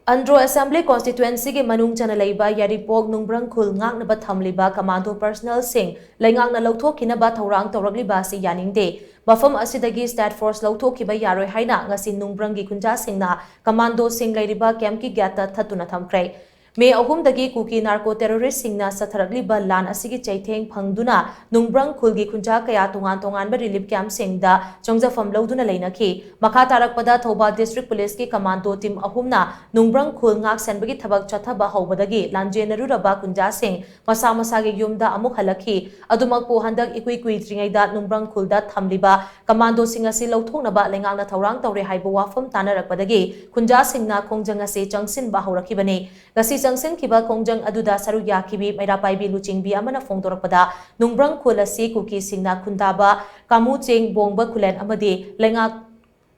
Andro Assembly Constituency के मनुंग चना लेबा यारिपोक नुंग्रंग खुल ngang थमलिबा कमांडो पर्सनल सिंह लेंगांग न लौथोखिनबा थौरांग तौरगलिबा सि यानिंगदे मफम असिदगी स्टेट फोर्स लौथोखिबा यारोय हाइना ngasi नुंग्रंगी खुंजा सिंगना कमांडो सिंह लेरिबा कैंप की ग्याता थतुना थमख्रै मे अहुमदगी कुकी नार्को टेररिस्ट सिंगना सथरगलिबा लान असिगी चैथेंग फंगदुना नुंग्रंग खुलगी खुंजा कया तोंगान तोंगान रिलीफ कैंप सिंगदा चोंगजफम लौदुना लेनखी मखा तारकपदा थौबा डिस्ट्रिक्ट पुलिस की कमांडो टीम अहुमना नुंग्रंग खुल ngak senbagi thabak chathaba hobadagi lanjenaruraba kunja sing masa masagi yumda amuk halakhi adumak po handak ikui kuitringaida nungbrang khulda thamliba commando singa si lauthongnaba lengangna thaurang tawre haiba wafam tanarakpadagi kunja singna khongjang ase changsin ba horakibane gasi changsin kiba khongjang aduda saru yakhibi maira paibi luchingbi amana phongdorakpada nungbrang khul asi kuki singna khundaba kamu cheng bongba khulen amadi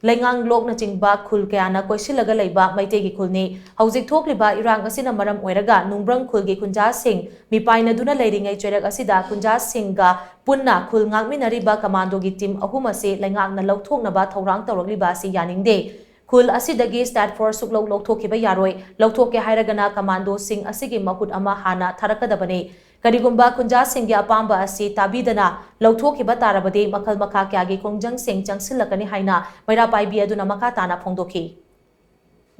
Lengang lok na chingba khul kayana koisilaga leiba maitegi khulni hauzik thokliba irang asina maram oiraga nungbrang khulgi kunja sing mipaina duna leiringai choirak asida kunja singga punna khul ngakminariba commando gi team ahum ase lengang na lauthoknaba thorang tawragliba si yaningde khul asidagi state force suklok lauthokhiba yaroi lauthokke hairagana commando sing asigi mahut ama hana tharakadabane Karigumba kunja singya apamba asi tabidana lauthokhiba tarabade makhal makha kyagi khongjang sing changsilakani haina maira paibi aduna makha tana phongdokhi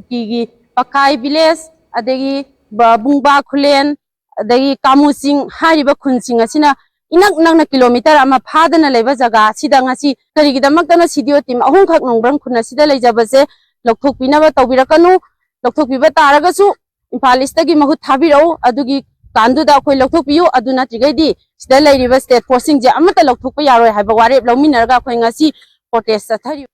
ki pakai village adegi bungba khulen adegi kamu sing hariba khunsing asina inak nakna kilometer ama phadana leba jaga sida ngasi karigi damakdana sidio team ahung khak nongbrang khuna sida leijabase lauthokpina ba tawbirakanu lauthokpiba taragasu Imphal Eastagi mahut thabirau adugi Kanduda koi lauthokpiu aduna tigadi sida leiriba state forcing je amata lauthokpa yaroi haiba warep lauminarga koi ngasi protest sathari